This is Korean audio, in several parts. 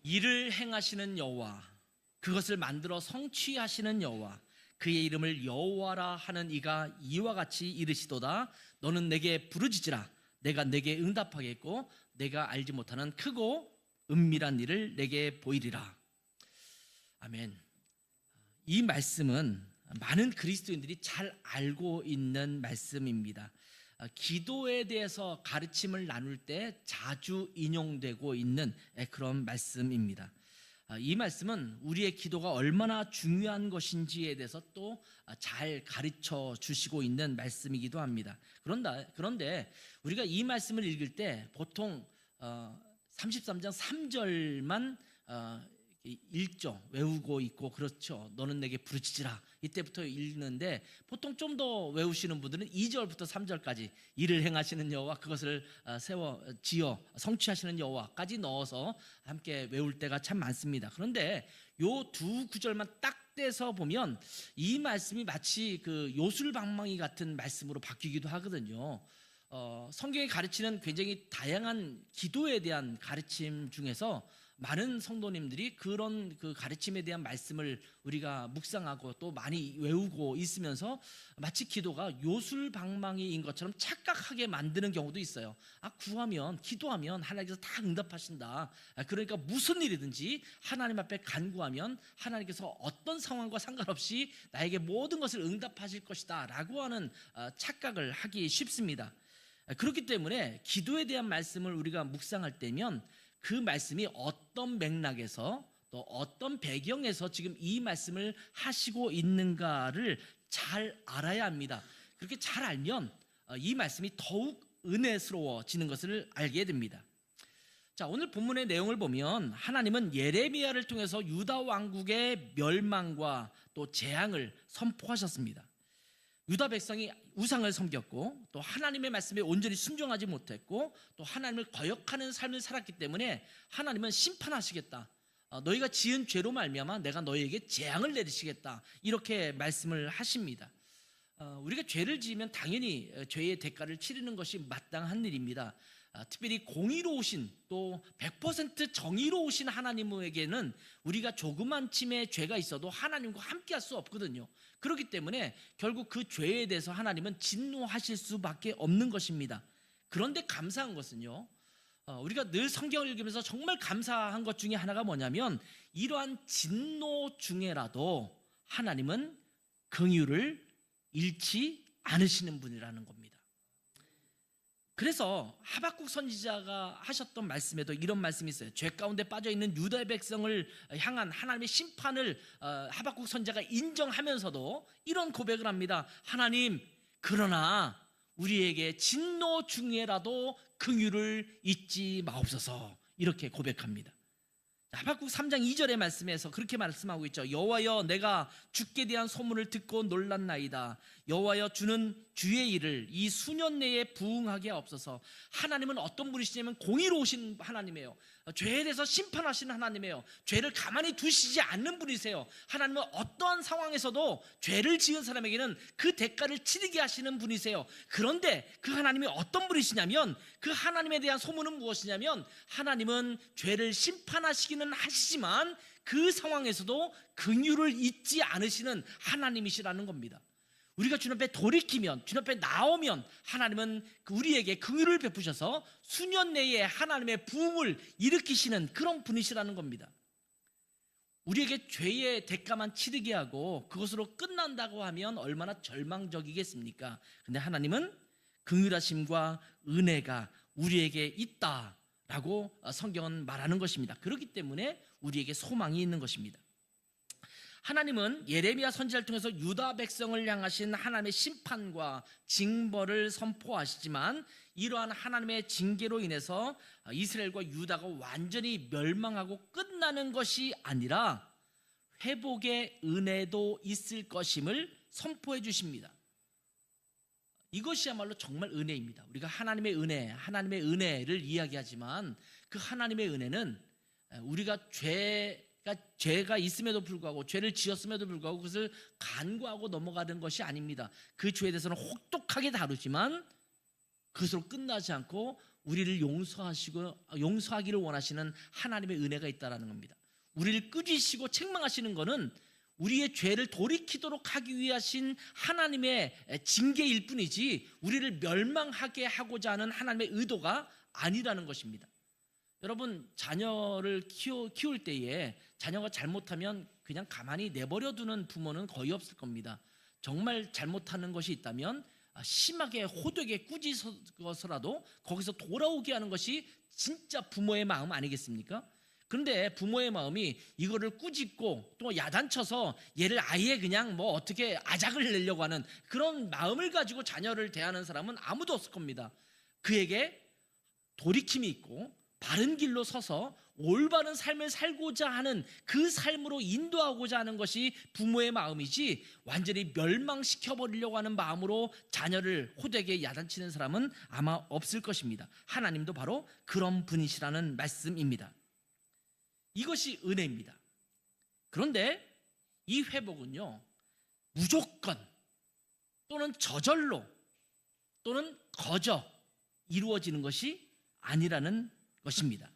일을 행하시는 여호와, 그것을 만들어 성취하시는 여호와, 그의 이름을 여호와라 하는 이가 이와 같이 이르시도다. 너는 내게 부르짖으라. 내가 내게 응답하겠고 내가 알지 못하는 크고 은밀한 일을 내게 보이리라. 아멘. 이 말씀은 많은 그리스도인들이 잘 알고 있는 말씀입니다. 기도에 대해서 가르침을 나눌 때 자주 인용되고 있는 그런 말씀입니다. 이 말씀은 우리의 기도가 얼마나 중요한 것인지에 대해서 또 잘 가르쳐 주시고 있는 말씀이기도 합니다. 그런데 우리가 이 말씀을 읽을 때 보통 33장 3절만 읽죠. 외우고 있고 그렇죠. 너는 내게 부르짖으라. 이때부터 읽는데 보통 좀 더 외우시는 분들은 2절부터 3절까지 일을 행하시는 여호와, 그것을 지어 성취하시는 여호와까지 넣어서 함께 외울 때가 참 많습니다. 그런데 요 두 구절만 딱 떼서 보면 이 말씀이 마치 그 요술방망이 같은 말씀으로 바뀌기도 하거든요. 성경이 가르치는 굉장히 다양한 기도에 대한 가르침 중에서 많은 성도님들이 그런 그 가르침에 대한 말씀을 우리가 묵상하고 또 많이 외우고 있으면서 마치 기도가 요술방망이인 것처럼 착각하게 만드는 경우도 있어요. 구하면, 기도하면 하나님께서 다 응답하신다. 그러니까 무슨 일이든지 하나님 앞에 간구하면 하나님께서 어떤 상황과 상관없이 나에게 모든 것을 응답하실 것이다 라고 하는 착각을 하기 쉽습니다. 그렇기 때문에 기도에 대한 말씀을 우리가 묵상할 때면 그 말씀이 어떤 맥락에서 또 어떤 배경에서 지금 이 말씀을 하시고 있는가를 잘 알아야 합니다. 그렇게 잘 알면 이 말씀이 더욱 은혜스러워지는 것을 알게 됩니다. 자, 오늘 본문의 내용을 보면 하나님은 예레미야를 통해서 유다 왕국의 멸망과 또 재앙을 선포하셨습니다. 유다 백성이 우상을 섬겼고 또 하나님의 말씀에 온전히 순종하지 못했고 또 하나님을 거역하는 삶을 살았기 때문에 하나님은 심판하시겠다. 너희가 지은 죄로 말미암아 내가 너희에게 재앙을 내리시겠다. 이렇게 말씀을 하십니다. 우리가 죄를 지으면 당연히 죄의 대가를 치르는 것이 마땅한 일입니다. 특별히 공의로우신 또 100% 정의로우신 하나님에게는 우리가 조그만침의 죄가 있어도 하나님과 함께 할 수 없거든요. 그렇기 때문에 결국 그 죄에 대해서 하나님은 진노하실 수밖에 없는 것입니다. 그런데 감사한 것은요, 우리가 늘 성경을 읽으면서 정말 감사한 것 중에 하나가 뭐냐면 이러한 진노 중에라도 하나님은 긍휼을 잃지 않으시는 분이라는 겁니다. 그래서 하박국 선지자가 하셨던 말씀에도 이런 말씀이 있어요. 죄 가운데 빠져있는 유다의 백성을 향한 하나님의 심판을 하박국 선지자가 인정하면서도 이런 고백을 합니다. 하나님, 그러나 우리에게 진노 중에라도 긍휼을 잊지 마옵소서. 이렇게 고백합니다. 하박국 3장 2절의 말씀에서 그렇게 말씀하고 있죠. 여호와여, 내가 주께 대한 소문을 듣고 놀랐나이다. 여호와여, 주는 주의 일을 이 수년 내에 부응하게 하옵소서. 하나님은 어떤 분이시냐면 공의로우신 하나님이에요. 죄에 대해서 심판하시는 하나님이에요. 죄를 가만히 두시지 않는 분이세요. 하나님은 어떠한 상황에서도 죄를 지은 사람에게는 그 대가를 치르게 하시는 분이세요. 그런데 그 하나님이 어떤 분이시냐면 그 하나님에 대한 소문은 무엇이냐면 하나님은 죄를 심판하시기는 하시지만 그 상황에서도 긍휼을 잊지 않으시는 하나님이시라는 겁니다. 우리가 주님 앞에 돌이키면, 주님 앞에 나오면 하나님은 우리에게 긍휼을 베푸셔서 수년 내에 하나님의 부흥을 일으키시는 그런 분이시라는 겁니다. 우리에게 죄의 대가만 치르게 하고 그것으로 끝난다고 하면 얼마나 절망적이겠습니까? 근데 하나님은 긍휼하심과 은혜가 우리에게 있다라고 성경은 말하는 것입니다. 그렇기 때문에 우리에게 소망이 있는 것입니다. 하나님은 예레미야 선지자를 통해서 유다 백성을 향하신 하나님의 심판과 징벌을 선포하시지만 이러한 하나님의 징계로 인해서 이스라엘과 유다가 완전히 멸망하고 끝나는 것이 아니라 회복의 은혜도 있을 것임을 선포해 주십니다. 이것이야말로 정말 은혜입니다. 우리가 하나님의 은혜를 이야기하지만 그 하나님의 은혜는 우리가 죄가 있음에도 불구하고 죄를 지었음에도 불구하고 그것을 간구하고 넘어가는 것이 아닙니다. 그 죄에 대해서는 혹독하게 다루지만 그것으로 끝나지 않고 우리를 용서하기를 원하시는 하나님의 은혜가 있다라는 겁니다. 우리를 꾸짖으시고 책망하시는 것은 우리의 죄를 돌이키도록 하기 위하신 하나님의 징계일 뿐이지 우리를 멸망하게 하고자 하는 하나님의 의도가 아니라는 것입니다. 여러분, 자녀를 키울 때에 자녀가 잘못하면 그냥 가만히 내버려두는 부모는 거의 없을 겁니다. 정말 잘못하는 것이 있다면 심하게 호되게 꾸짖어서라도 거기서 돌아오게 하는 것이 진짜 부모의 마음 아니겠습니까? 그런데 부모의 마음이 이거를 꾸짖고 또 야단쳐서 얘를 아예 그냥 뭐 어떻게 아작을 내려고 하는 그런 마음을 가지고 자녀를 대하는 사람은 아무도 없을 겁니다. 그에게 돌이킴이 있고 바른 길로 서서 올바른 삶을 살고자 하는 그 삶으로 인도하고자 하는 것이 부모의 마음이지, 완전히 멸망시켜버리려고 하는 마음으로 자녀를 호되게 야단치는 사람은 아마 없을 것입니다. 하나님도 바로 그런 분이시라는 말씀입니다. 이것이 은혜입니다. 그런데 이 회복은요, 무조건 또는 저절로 또는 거저 이루어지는 것이 아니라는 것입니다.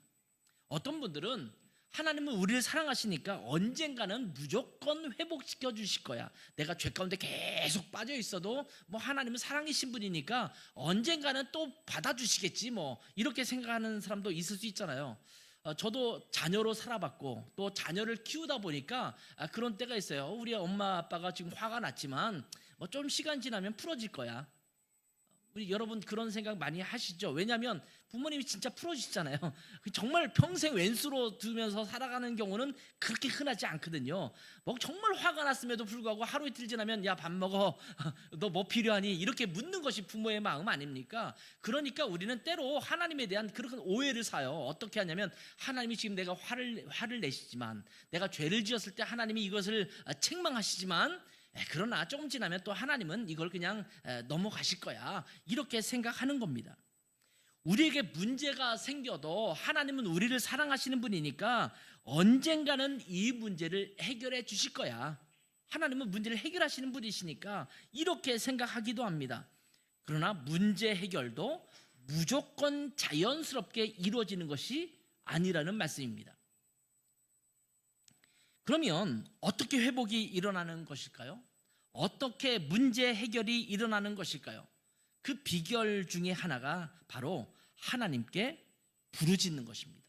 어떤 분들은 하나님은 우리를 사랑하시니까 언젠가는 무조건 회복시켜 주실 거야. 내가 죄 가운데 계속 빠져 있어도 뭐 하나님은 사랑이신 분이니까 언젠가는 또 받아주시겠지 뭐, 이렇게 생각하는 사람도 있을 수 있잖아요. 저도 자녀로 살아봤고 또 자녀를 키우다 보니까 그런 때가 있어요. 우리 엄마 아빠가 지금 화가 났지만 뭐 좀 시간 지나면 풀어질 거야. 우리 여러분 그런 생각 많이 하시죠? 왜냐하면 부모님이 진짜 풀어주시잖아요. 정말 평생 왼수로 두면서 살아가는 경우는 그렇게 흔하지 않거든요. 뭐 정말 화가 났음에도 불구하고 하루 이틀 지나면 야, 밥 먹어, 너 뭐 필요하니? 이렇게 묻는 것이 부모의 마음 아닙니까? 그러니까 우리는 때로 하나님에 대한 그런 오해를 사요. 어떻게 하냐면, 하나님이 지금 내가 화를 내시지만, 내가 죄를 지었을 때 하나님이 이것을 책망하시지만, 그러나 조금 지나면 또 하나님은 이걸 그냥 넘어가실 거야, 이렇게 생각하는 겁니다. 우리에게 문제가 생겨도 하나님은 우리를 사랑하시는 분이니까 언젠가는 이 문제를 해결해 주실 거야. 하나님은 문제를 해결하시는 분이시니까 이렇게 생각하기도 합니다. 그러나 문제 해결도 무조건 자연스럽게 이루어지는 것이 아니라는 말씀입니다. 그러면 어떻게 회복이 일어나는 것일까요? 어떻게 문제 해결이 일어나는 것일까요? 그 비결 중에 하나가 바로 하나님께 부르짖는 것입니다.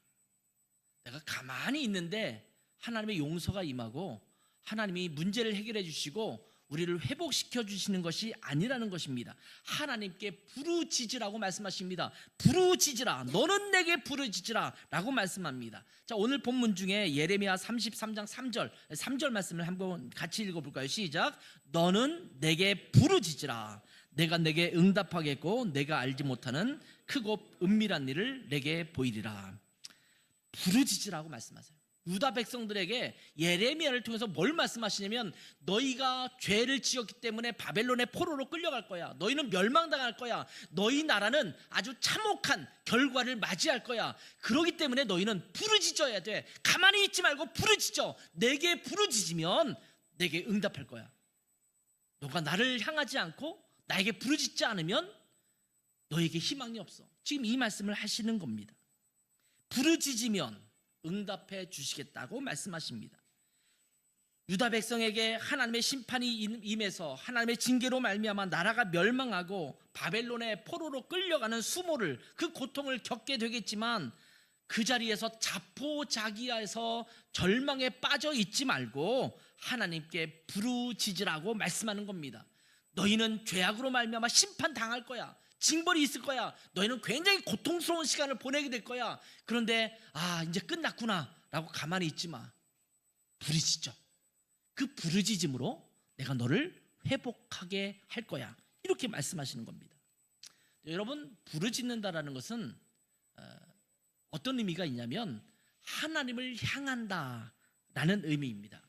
내가 가만히 있는데 하나님의 용서가 임하고 하나님이 문제를 해결해 주시고 우리를 회복시켜 주시는 것이 아니라는 것입니다. 하나님께 부르짖으라고 말씀하십니다. 부르짖으라, 너는 내게 부르짖으라 라고 말씀합니다. 자, 오늘 본문 중에 예레미야 33장 3절 말씀을 한번 같이 읽어볼까요? 시작. 너는 내게 부르짖으라, 내가 내게 응답하겠고 내가 알지 못하는 크고 은밀한 일을 내게 보이리라. 부르짖으라고 말씀하세요. 유다 백성들에게 예레미야를 통해서 뭘 말씀하시냐면, 너희가 죄를 지었기 때문에 바벨론의 포로로 끌려갈 거야. 너희는 멸망당할 거야. 너희 나라는 아주 참혹한 결과를 맞이할 거야. 그렇기 때문에 너희는 부르짖어야 돼. 가만히 있지 말고 부르짖어. 내게 부르짖으면 내게 응답할 거야. 너가 나를 향하지 않고 나에게 부르짖지 않으면 너에게 희망이 없어. 지금 이 말씀을 하시는 겁니다. 부르짖으면 응답해 주시겠다고 말씀하십니다. 유다 백성에게 하나님의 심판이 임해서 하나님의 징계로 말미암아 나라가 멸망하고 바벨론의 포로로 끌려가는 수모를, 그 고통을 겪게 되겠지만 그 자리에서 자포자기해서 절망에 빠져 있지 말고 하나님께 부르짖으라고 말씀하는 겁니다. 너희는 죄악으로 말미암아 심판당할 거야. 징벌이 있을 거야. 너희는 굉장히 고통스러운 시간을 보내게 될 거야. 그런데 이제 끝났구나 라고 가만히 있지 마. 부르짖어. 그 부르짖음으로 내가 너를 회복하게 할 거야, 이렇게 말씀하시는 겁니다. 여러분, 부르짖는다라는 것은 어떤 의미가 있냐면 하나님을 향한다라는 의미입니다.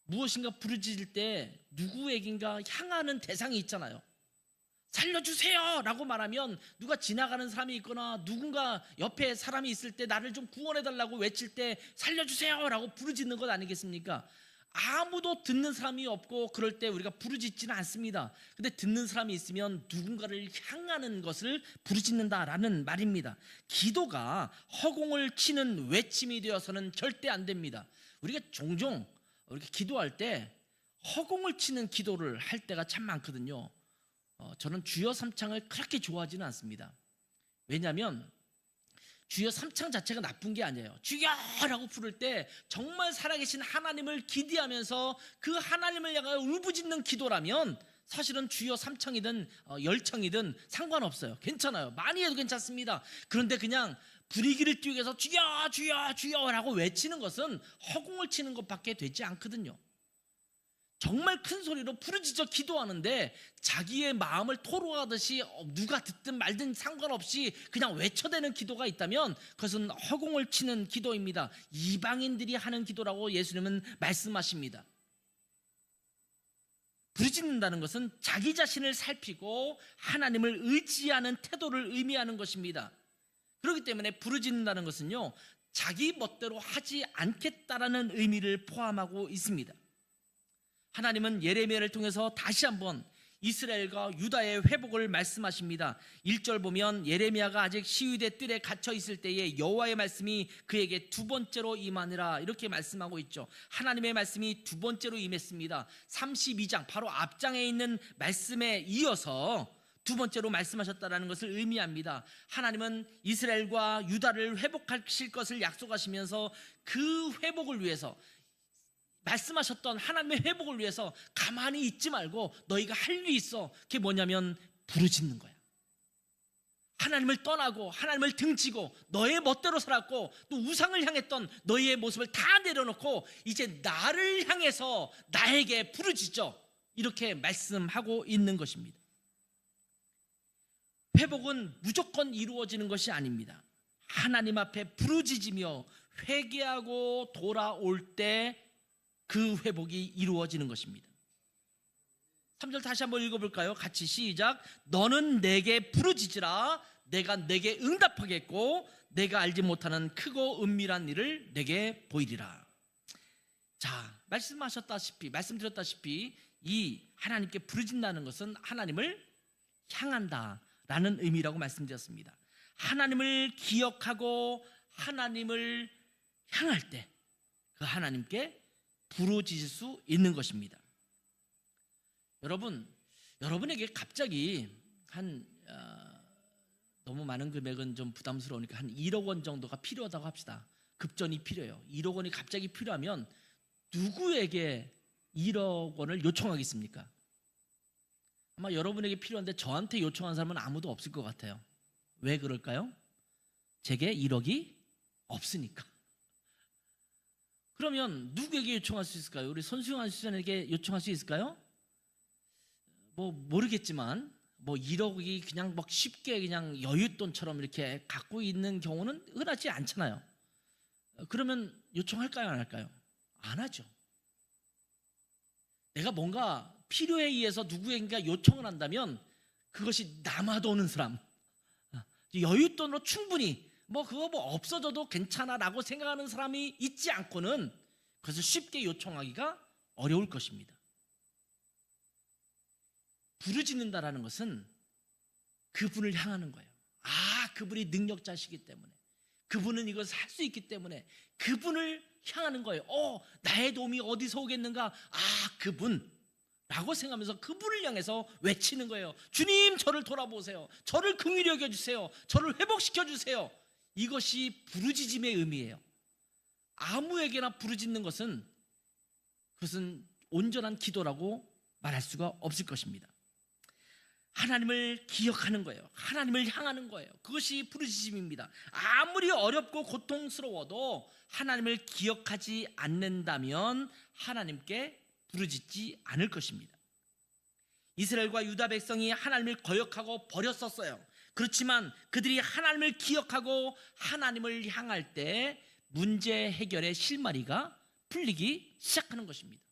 무엇인가 부르짖을 때 누구에겐가 향하는 대상이 있잖아요. 살려주세요 라고 말하면 누가 지나가는 사람이 있거나 누군가 옆에 사람이 있을 때 나를 좀 구원해달라고 외칠 때 살려주세요 라고 부르짖는 것 아니겠습니까? 아무도 듣는 사람이 없고 그럴 때 우리가 부르짖지는 않습니다. 근데 듣는 사람이 있으면 누군가를 향하는 것을 부르짖는다라는 말입니다. 기도가 허공을 치는 외침이 되어서는 절대 안 됩니다. 우리가 종종 우리가 기도할 때 허공을 치는 기도를 할 때가 참 많거든요. 저는 주여 삼창을 그렇게 좋아하지는 않습니다. 왜냐하면 주여 삼창 자체가 나쁜 게 아니에요. 주여라고 부를 때 정말 살아계신 하나님을 기대하면서 그 하나님을 향하여 울부짖는 기도라면 사실은 주여 삼창이든 열창이든 상관없어요. 괜찮아요. 많이 해도 괜찮습니다. 그런데 그냥 분위기를 띄우기 위해서 주여 주여 주여라고 외치는 것은 허공을 치는 것밖에 되지 않거든요. 정말 큰 소리로 부르짖어 기도하는데 자기의 마음을 토로하듯이 누가 듣든 말든 상관없이 그냥 외쳐대는 기도가 있다면 그것은 허공을 치는 기도입니다. 이방인들이 하는 기도라고 예수님은 말씀하십니다. 부르짖는다는 것은 자기 자신을 살피고 하나님을 의지하는 태도를 의미하는 것입니다. 그렇기 때문에 부르짖는다는 것은요, 자기 멋대로 하지 않겠다라는 의미를 포함하고 있습니다. 하나님은 예레미야를 통해서 다시 한번 이스라엘과 유다의 회복을 말씀하십니다. 1절 보면 예레미야가 아직 시위대 뜰에 갇혀 있을 때에 여호와의 말씀이 그에게 두 번째로 임하니라 이렇게 말씀하고 있죠. 하나님의 말씀이 두 번째로 임했습니다. 32장 바로 앞장에 있는 말씀에 이어서 두 번째로 말씀하셨다는 것을 의미합니다. 하나님은 이스라엘과 유다를 회복하실 것을 약속하시면서 그 회복을 위해서 말씀하셨던 하나님의 회복을 위해서 가만히 있지 말고 너희가 할 일이 있어. 그게 뭐냐면 부르짖는 거야. 하나님을 떠나고 하나님을 등지고 너의 멋대로 살았고 또 우상을 향했던 너희의 모습을 다 내려놓고 이제 나를 향해서 나에게 부르짖어. 이렇게 말씀하고 있는 것입니다. 회복은 무조건 이루어지는 것이 아닙니다. 하나님 앞에 부르짖으며 회개하고 돌아올 때 그 회복이 이루어지는 것입니다. 3절 다시 한번 읽어볼까요? 같이 시작. 너는 내게 부르짖으라. 내가 내게 응답하겠고 내가 알지 못하는 크고 은밀한 일을 내게 보이리라. 자, 말씀드렸다시피 이 하나님께 부르짖는다는 것은 하나님을 향한다라는 의미라고 말씀드렸습니다. 하나님을 기억하고 하나님을 향할 때 그 하나님께 부르짖을 수 있는 것입니다. 여러분에게 갑자기 너무 많은 금액은 좀 부담스러우니까 한 1억 원 정도가 필요하다고 합시다. 급전이 필요해요. 1억 원이 갑자기 필요하면 누구에게 1억 원을 요청하겠습니까? 아마 여러분에게 필요한데 저한테 요청한 사람은 아무도 없을 것 같아요. 왜 그럴까요? 제게 1억이 없으니까. 그러면 누구에게 요청할 수 있을까요? 우리 손수영 수장에게 요청할 수 있을까요? 모르겠지만 1억이 그냥 막 쉽게 그냥 여윳돈처럼 이렇게 갖고 있는 경우는 흔하지 않잖아요. 그러면 요청할까요? 안 할까요? 안 하죠. 내가 뭔가 필요에 의해서 누구에게 요청을 한다면 그것이 남아도 오는 사람, 여윳돈으로 충분히 그거 없어져도 괜찮아라고 생각하는 사람이 있지 않고는 그것을 쉽게 요청하기가 어려울 것입니다. 부르짖는다라는 것은 그분을 향하는 거예요. 그분이 능력자시기 때문에, 그분은 이것을 할 수 있기 때문에 그분을 향하는 거예요. 나의 도움이 어디서 오겠는가? 그분라고 생각하면서 그분을 향해서 외치는 거예요. 주님, 저를 돌아보세요. 저를 긍휼히 여겨주세요. 저를 회복시켜주세요. 이것이 부르짖음의 의미예요. 아무에게나 부르짖는 것은 그것은 온전한 기도라고 말할 수가 없을 것입니다. 하나님을 기억하는 거예요. 하나님을 향하는 거예요. 그것이 부르짖음입니다. 아무리 어렵고 고통스러워도 하나님을 기억하지 않는다면 하나님께 부르짖지 않을 것입니다. 이스라엘과 유다 백성이 하나님을 거역하고 버렸었어요. 그렇지만 그들이 하나님을 기억하고 하나님을 향할 때 문제 해결의 실마리가 풀리기 시작하는 것입니다.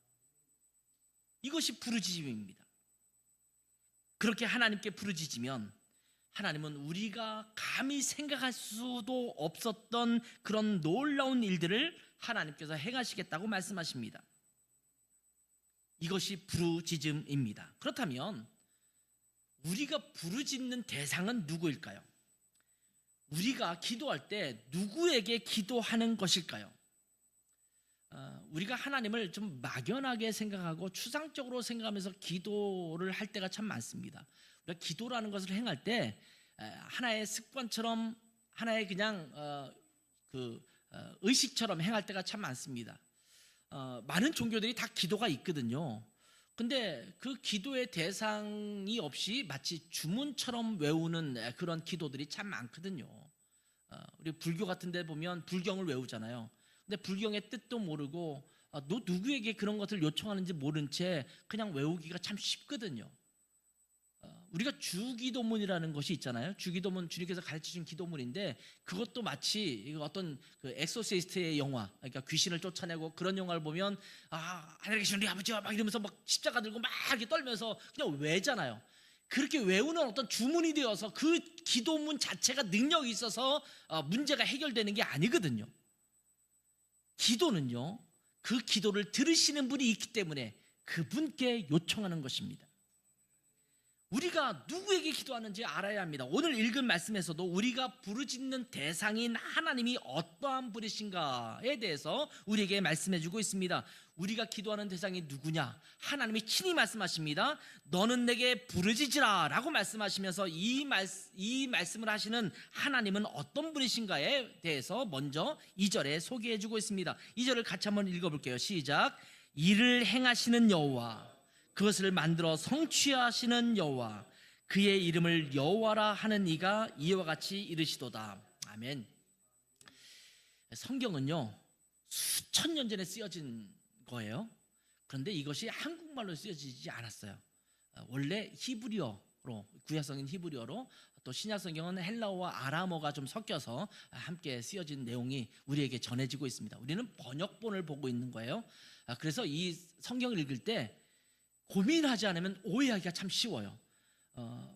이것이 부르짖음입니다. 그렇게 하나님께 부르짖으면 하나님은 우리가 감히 생각할 수도 없었던 그런 놀라운 일들을 하나님께서 행하시겠다고 말씀하십니다. 이것이 부르짖음입니다. 그렇다면 우리가 부르짖는 대상은 누구일까요? 우리가 기도할 때 누구에게 기도하는 것일까요? 우리가 하나님을 좀 막연하게 생각하고 추상적으로 생각하면서 기도를 할 때가 참 많습니다. 우리가 기도라는 것을 행할 때 하나의 습관처럼 하나의 그냥 의식처럼 행할 때가 참 많습니다. 많은 종교들이 다 기도가 있거든요. 근데 그 기도의 대상이 없이 마치 주문처럼 외우는 그런 기도들이 참 많거든요. 우리 불교 같은 데 보면 불경을 외우잖아요. 근데 불경의 뜻도 모르고 누구에게 그런 것을 요청하는지 모른 채 그냥 외우기가 참 쉽거든요. 우리가 주기도문이라는 것이 있잖아요. 주기도문, 주님께서 가르쳐준 기도문인데 그것도 마치 어떤 그 엑소시스트의 영화, 그러니까 귀신을 쫓아내고 그런 영화를 보면 하늘에 계신 우리 아버지와 막 이러면서 막 십자가 들고 막 이렇게 떨면서 그냥 외잖아요. 그렇게 외우는 어떤 주문이 되어서 그 기도문 자체가 능력이 있어서 문제가 해결되는 게 아니거든요. 기도는요, 그 기도를 들으시는 분이 있기 때문에 그분께 요청하는 것입니다. 우리가 누구에게 기도하는지 알아야 합니다. 오늘 읽은 말씀에서도 우리가 부르짖는 대상인 하나님이 어떠한 분이신가에 대해서 우리에게 말씀해 주고 있습니다. 우리가 기도하는 대상이 누구냐? 하나님이 친히 말씀하십니다. 너는 내게 부르짖으라 라고 말씀하시면서 이 말씀을 하시는 하나님은 어떤 분이신가에 대해서 먼저 2절에 소개해 주고 있습니다. 2절을 같이 한번 읽어볼게요. 시작. 이를 행하시는 여호와, 그것을 만들어 성취하시는 여호와, 그의 이름을 여호와라 하는 이가 이와 같이 이르시도다. 아멘. 성경은요, 수천 년 전에 쓰여진 거예요. 그런데 이것이 한국말로 쓰여지지 않았어요. 원래 히브리어로, 구약성인 히브리어로, 또 신약성경은 헬라어와 아람어가 좀 섞여서 함께 쓰여진 내용이 우리에게 전해지고 있습니다. 우리는 번역본을 보고 있는 거예요. 그래서 이 성경을 읽을 때 고민하지 않으면 오해하기가 참 쉬워요.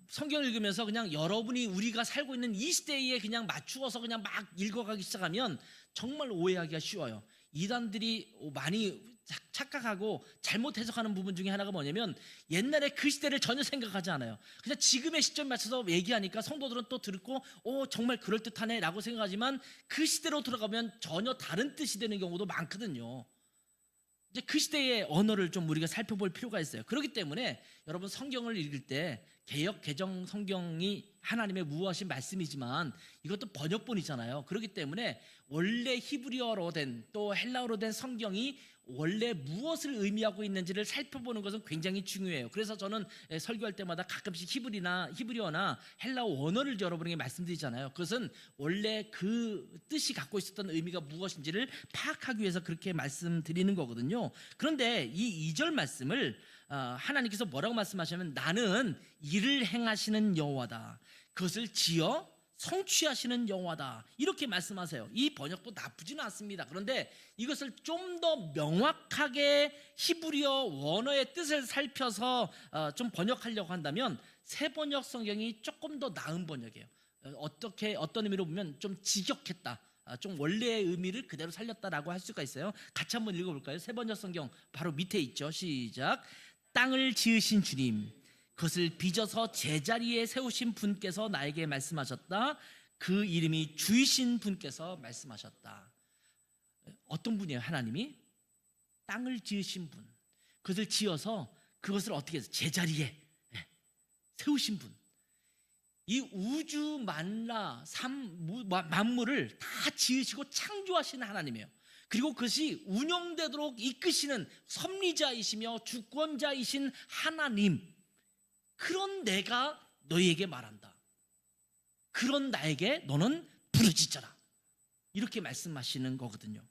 성경을 읽으면서 그냥 여러분이 우리가 살고 있는 이 시대에 그냥 맞추어서 그냥 막 읽어가기 시작하면 정말 오해하기가 쉬워요. 이단들이 많이 착각하고 잘못 해석하는 부분 중에 하나가 뭐냐면 옛날에 그 시대를 전혀 생각하지 않아요. 그냥 지금의 시점에 맞춰서 얘기하니까 성도들은 또 듣고 정말 그럴듯하네 라고 생각하지만 그 시대로 들어가면 전혀 다른 뜻이 되는 경우도 많거든요. 이제 그 시대의 언어를 좀 우리가 살펴볼 필요가 있어요. 그렇기 때문에 여러분 성경을 읽을 때 개역 개정 성경이 하나님의 무엇인 말씀이지만 이것도 번역본이잖아요. 그렇기 때문에 원래 히브리어로 된 또 헬라어로 된 성경이 원래 무엇을 의미하고 있는지를 살펴보는 것은 굉장히 중요해요. 그래서 저는 설교할 때마다 가끔씩 히브리어나 헬라어 원어를 여러분에게 말씀드리잖아요. 그것은 원래 그 뜻이 갖고 있었던 의미가 무엇인지를 파악하기 위해서 그렇게 말씀드리는 거거든요. 그런데 이 2절 말씀을 하나님께서 뭐라고 말씀하시냐면 나는 일을 행하시는 여호와다. 그것을 지어 성취하시는 여호와다. 이렇게 말씀하세요. 이 번역도 나쁘지는 않습니다. 그런데 이것을 좀 더 명확하게 히브리어 원어의 뜻을 살펴서 좀 번역하려고 한다면 새 번역 성경이 조금 더 나은 번역이에요. 어떤 의미로 보면 좀 직역했다, 좀 원래의 의미를 그대로 살렸다라고 할 수가 있어요. 같이 한번 읽어볼까요? 새 번역 성경 바로 밑에 있죠. 시작. 땅을 지으신 주님, 그것을 빚어서 제자리에 세우신 분께서 나에게 말씀하셨다. 그 이름이 주이신 분께서 말씀하셨다. 어떤 분이에요? 하나님이 땅을 지으신 분, 그것을 지어서 그것을 어떻게 해서 제자리에 세우신 분. 이 우주 만라 만물을 다 지으시고 창조하시는 하나님이에요. 그리고 그것이 운영되도록 이끄시는 섭리자이시며 주권자이신 하나님, 그런 내가 너희에게 말한다. 그런 나에게 너는 부르짖어라. 이렇게 말씀하시는 거거든요.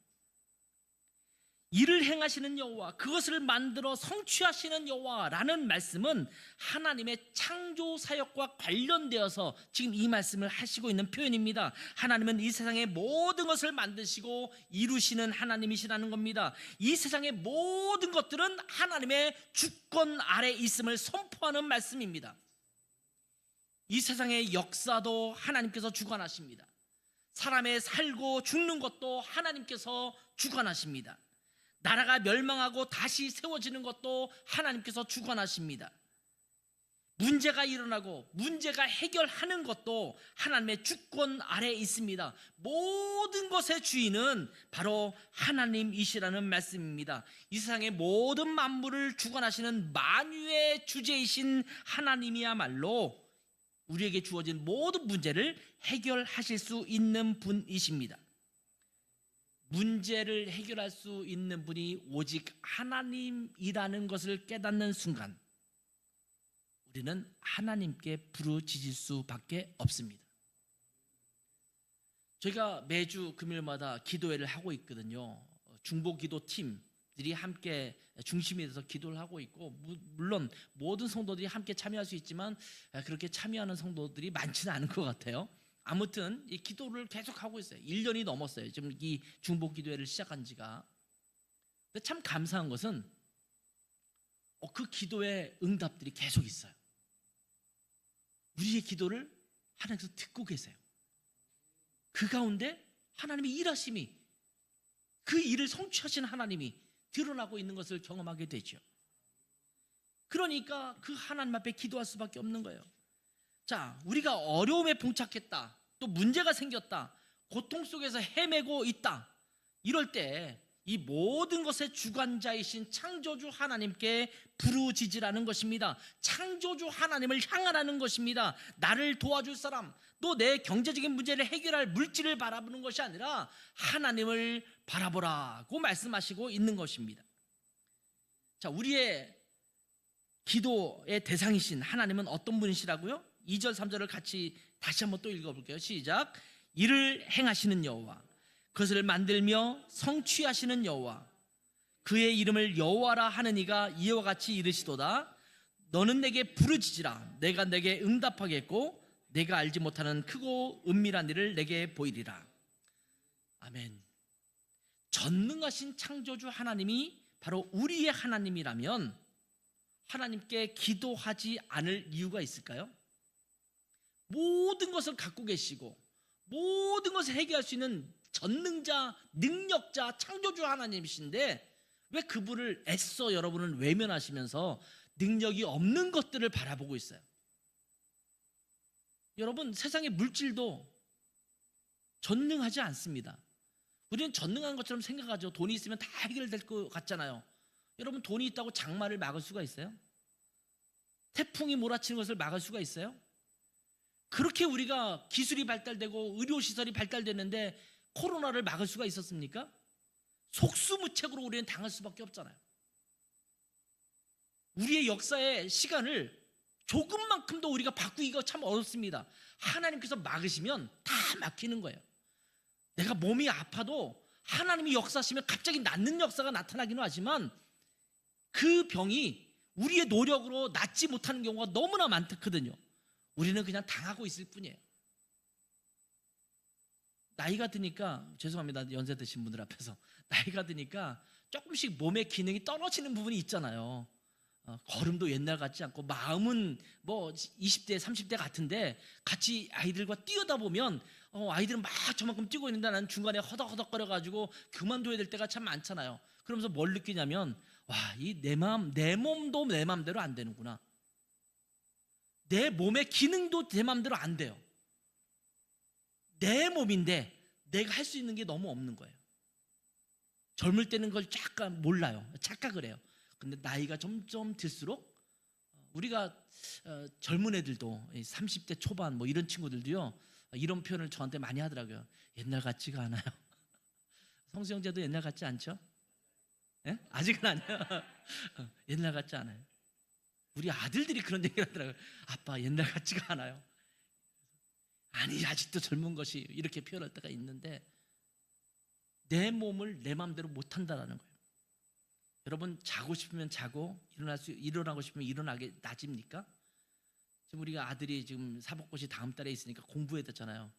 일을 행하시는 여호와, 그것을 만들어 성취하시는 여호와라는 말씀은 하나님의 창조 사역과 관련되어서 지금 이 말씀을 하시고 있는 표현입니다. 하나님은 이 세상의 모든 것을 만드시고 이루시는 하나님이시라는 겁니다. 이 세상의 모든 것들은 하나님의 주권 아래 있음을 선포하는 말씀입니다. 이 세상의 역사도 하나님께서 주관하십니다. 사람의 살고 죽는 것도 하나님께서 주관하십니다. 나라가 멸망하고 다시 세워지는 것도 하나님께서 주관하십니다. 문제가 일어나고 문제가 해결하는 것도 하나님의 주권 아래에 있습니다. 모든 것의 주인은 바로 하나님이시라는 말씀입니다. 이 세상의 모든 만물을 주관하시는 만유의 주제이신 하나님이야말로 우리에게 주어진 모든 문제를 해결하실 수 있는 분이십니다. 문제를 해결할 수 있는 분이 오직 하나님이라는 것을 깨닫는 순간 우리는 하나님께 부르짖을 수밖에 없습니다. 저희가 매주 금요일마다 기도회를 하고 있거든요. 중보기도팀들이 함께 중심이 돼서 기도를 하고 있고, 물론 모든 성도들이 함께 참여할 수 있지만 그렇게 참여하는 성도들이 많지는 않은 것 같아요. 아무튼 이 기도를 계속 하고 있어요. 1년이 넘었어요. 지금 이 중보기도회를 시작한 지가. 근데 참 감사한 것은 그 기도의 응답들이 계속 있어요. 우리의 기도를 하나님께서 듣고 계세요. 그 가운데 하나님의 일하심이, 그 일을 성취하시는 하나님이 드러나고 있는 것을 경험하게 되죠. 그러니까 그 하나님 앞에 기도할 수밖에 없는 거예요. 자, 우리가 어려움에 봉착했다, 또 문제가 생겼다, 고통 속에서 헤매고 있다, 이럴 때 이 모든 것의 주관자이신 창조주 하나님께 부르짖으라는 것입니다. 창조주 하나님을 향하라는 것입니다. 나를 도와줄 사람, 또 내 경제적인 문제를 해결할 물질을 바라보는 것이 아니라 하나님을 바라보라고 말씀하시고 있는 것입니다. 자, 우리의 기도의 대상이신 하나님은 어떤 분이시라고요? 2절 3절을 같이 다시 한번 또 읽어볼게요. 시작. 이를 행하시는 여호와, 그것을 만들며 성취하시는 여호와, 그의 이름을 여호와라 하는 이가 이와 같이 이르시도다. 너는 내게 부르짖으라. 내가 내게 응답하겠고 내가 알지 못하는 크고 은밀한 일을 내게 보이리라. 아멘. 전능하신 창조주 하나님이 바로 우리의 하나님이라면 하나님께 기도하지 않을 이유가 있을까요? 모든 것을 갖고 계시고 모든 것을 해결할 수 있는 전능자, 능력자, 창조주 하나님이신데 왜 그분을 애써 여러분은 외면하시면서 능력이 없는 것들을 바라보고 있어요? 여러분, 세상의 물질도 전능하지 않습니다. 우리는 전능한 것처럼 생각하죠. 돈이 있으면 다 해결될 것 같잖아요. 여러분, 돈이 있다고 장마를 막을 수가 있어요? 태풍이 몰아치는 것을 막을 수가 있어요? 그렇게 우리가 기술이 발달되고 의료시설이 발달됐는데 코로나를 막을 수가 있었습니까? 속수무책으로 우리는 당할 수밖에 없잖아요. 우리의 역사의 시간을 조금만큼도 우리가 바꾸기가 참 어렵습니다. 하나님께서 막으시면 다 막히는 거예요. 내가 몸이 아파도 하나님이 역사하시면 갑자기 낫는 역사가 나타나기는 하지만 그 병이 우리의 노력으로 낫지 못하는 경우가 너무나 많거든요. 우리는 그냥 당하고 있을 뿐이에요. 나이가 드니까, 죄송합니다, 연세 드신 분들 앞에서, 나이가 드니까 조금씩 몸의 기능이 떨어지는 부분이 있잖아요. 걸음도 옛날 같지 않고 마음은 뭐 20대 30대 같은데 같이 아이들과 뛰어다 보면 아이들은 막 저만큼 뛰고 있는데 나는 중간에 허덕허덕거려가지고 그만둬야 될 때가 참 많잖아요. 그러면서 뭘 느끼냐면, 와, 이 내 마음, 내 몸도 내 마음대로 안 되는구나. 내 몸의 기능도 내 마음대로 안 돼요. 내 몸인데 내가 할 수 있는 게 너무 없는 거예요. 젊을 때는 그걸 약간 몰라요. 착각을 해요. 근데 나이가 점점 들수록 우리가 젊은 애들도 30대 초반 뭐 이런 친구들도요, 이런 표현을 저한테 많이 하더라고요. 옛날 같지가 않아요. 성수 형제도 옛날 같지 않죠? 예? 아직은 아니에요. 옛날 같지 않아요. 우리 아들들이 그런 얘기를 하더라고요. 아빠, 옛날 같지가 않아요. 아니, 아직도 젊은 것이, 이렇게 표현할 때가 있는데 내 몸을 내 마음대로 못한다라는 거예요. 여러분, 자고 싶으면 자고 일어나고 싶으면 일어나게 낮입니까? 지금 우리가 아들이 지금 사법고시 다음 달에 있으니까 공부해야 되잖아요.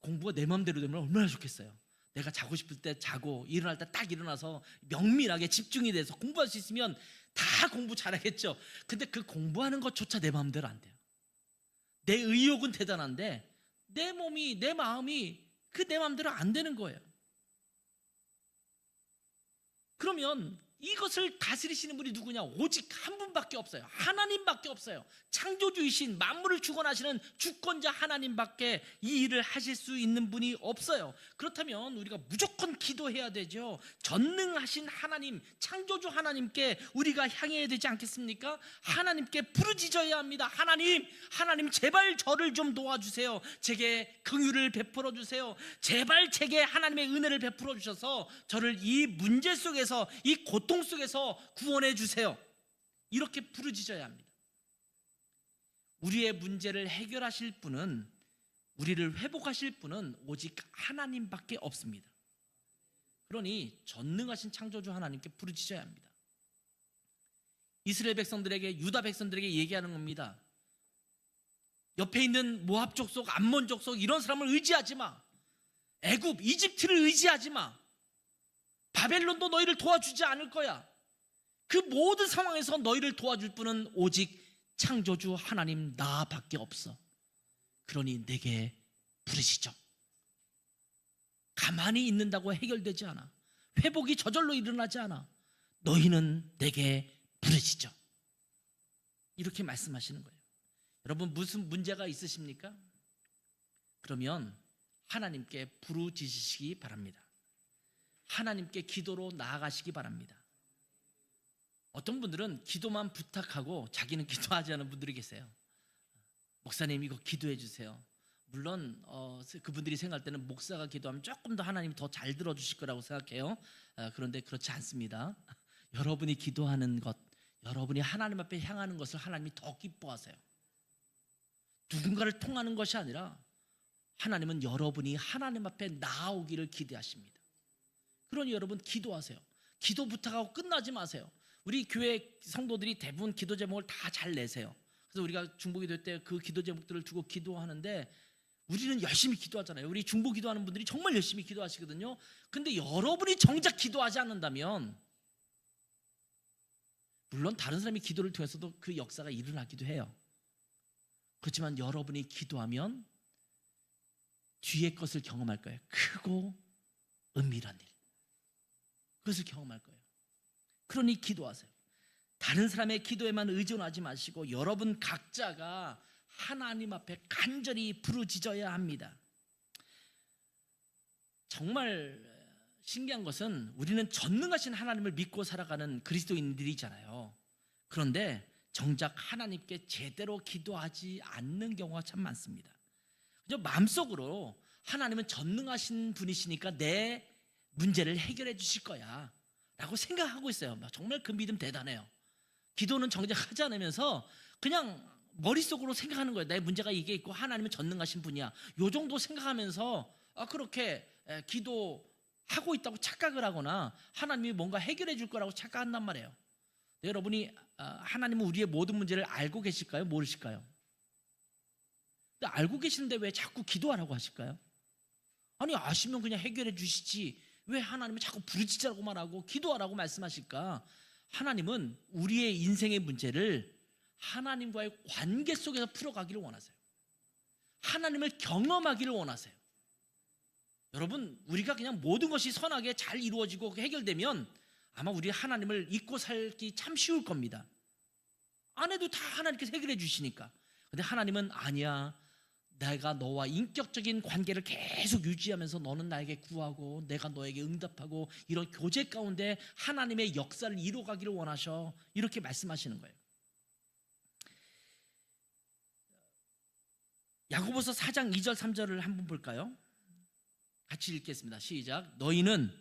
공부가 내 마음대로 되면 얼마나 좋겠어요. 내가 자고 싶을 때 자고 일어날 때 딱 일어나서 명밀하게 집중이 돼서 공부할 수 있으면 다 공부 잘하겠죠. 근데 그 공부하는 것조차 내 마음대로 안 돼요. 내 의욕은 대단한데 내 몸이, 내 마음이 그 내 마음대로 안 되는 거예요. 그러면 이것을 다스리시는 분이 누구냐? 오직 한 분밖에 없어요. 하나님밖에 없어요. 창조주이신 만물을 주관하시는 주권자 하나님밖에 이 일을 하실 수 있는 분이 없어요. 그렇다면 우리가 무조건 기도해야 되죠. 전능하신 하나님, 창조주 하나님께 우리가 향해야 되지 않겠습니까? 하나님께 부르짖어야 합니다. 하나님 제발 저를 좀 도와주세요. 제게 긍휼을 베풀어 주세요. 제발 제게 하나님의 은혜를 베풀어 주셔서 저를 이 문제 속에서, 이 고통 속에서 구원해 주세요. 이렇게 부르짖어야 합니다. 우리의 문제를 해결하실 분은, 우리를 회복하실 분은 오직 하나님밖에 없습니다. 그러니 전능하신 창조주 하나님께 부르짖어야 합니다. 이스라엘 백성들에게, 유다 백성들에게 얘기하는 겁니다. 옆에 있는 모압 족속, 암몬 족속 이런 사람을 의지하지 마. 애굽, 이집트를 의지하지 마. 바벨론도 너희를 도와주지 않을 거야. 그 모든 상황에서 너희를 도와줄 분은 오직 창조주 하나님 나밖에 없어. 그러니 내게 부르시죠. 가만히 있는다고 해결되지 않아. 회복이 저절로 일어나지 않아. 너희는 내게 부르시죠. 이렇게 말씀하시는 거예요. 여러분, 무슨 문제가 있으십니까? 그러면 하나님께 부르짖으시기 바랍니다. 하나님께 기도로 나아가시기 바랍니다. 어떤 분들은 기도만 부탁하고 자기는 기도하지 않은 분들이 계세요. 목사님 이거 기도해 주세요. 물론 그분들이 생각할 때는 목사가 기도하면 조금 더 하나님이 더 잘 들어주실 거라고 생각해요. 그런데 그렇지 않습니다. 여러분이 기도하는 것, 여러분이 하나님 앞에 향하는 것을 하나님이 더 기뻐하세요. 누군가를 통하는 것이 아니라 하나님은 여러분이 하나님 앞에 나아오기를 기대하십니다. 그러니 여러분 기도하세요. 기도 부탁하고 끝나지 마세요. 우리 교회 성도들이 대부분 기도 제목을 다 잘 내세요. 그래서 우리가 중보기도 때 그 기도 제목들을 두고 기도하는데 우리는 열심히 기도하잖아요. 우리 중보 기도하는 분들이 정말 열심히 기도하시거든요. 근데 여러분이 정작 기도하지 않는다면, 물론 다른 사람이 기도를 통해서도 그 역사가 일어나기도 해요. 그렇지만 여러분이 기도하면 뒤의 것을 경험할 거예요. 크고 은밀한 일, 그것을 경험할 거예요. 그러니 기도하세요. 다른 사람의 기도에만 의존하지 마시고 여러분 각자가 하나님 앞에 간절히 부르짖어야 합니다. 정말 신기한 것은 우리는 전능하신 하나님을 믿고 살아가는 그리스도인들이잖아요. 그런데 정작 하나님께 제대로 기도하지 않는 경우가 참 많습니다. 그저 마음속으로 하나님은 전능하신 분이시니까 내 문제를 해결해 주실 거야 라고 생각하고 있어요. 정말 그 믿음 대단해요. 기도는 정작 하지 않으면서 그냥 머릿속으로 생각하는 거예요. 내 문제가 이게 있고 하나님은 전능하신 분이야. 요 정도 생각하면서 그렇게 기도하고 있다고 착각을 하거나 하나님이 뭔가 해결해 줄 거라고 착각한단 말이에요. 여러분이 하나님은 우리의 모든 문제를 알고 계실까요? 모르실까요? 근데 알고 계시는데 왜 자꾸 기도하라고 하실까요? 아니 아시면 그냥 해결해 주시지 왜 하나님은 자꾸 부르짖으라고 말하고 기도하라고 말씀하실까? 하나님은 우리의 인생의 문제를 하나님과의 관계 속에서 풀어가기를 원하세요. 하나님을 경험하기를 원하세요. 여러분, 우리가 그냥 모든 것이 선하게 잘 이루어지고 해결되면 아마 우리 하나님을 잊고 살기 참 쉬울 겁니다. 안 해도 다 하나님께서 해결해 주시니까. 근데 하나님은 아니야. 내가 너와 인격적인 관계를 계속 유지하면서 너는 나에게 구하고 내가 너에게 응답하고 이런 교제 가운데 하나님의 역사를 이루어가기를 원하셔. 이렇게 말씀하시는 거예요. 야고보서 4장 2절 3절을 한번 볼까요? 같이 읽겠습니다. 시작. 너희는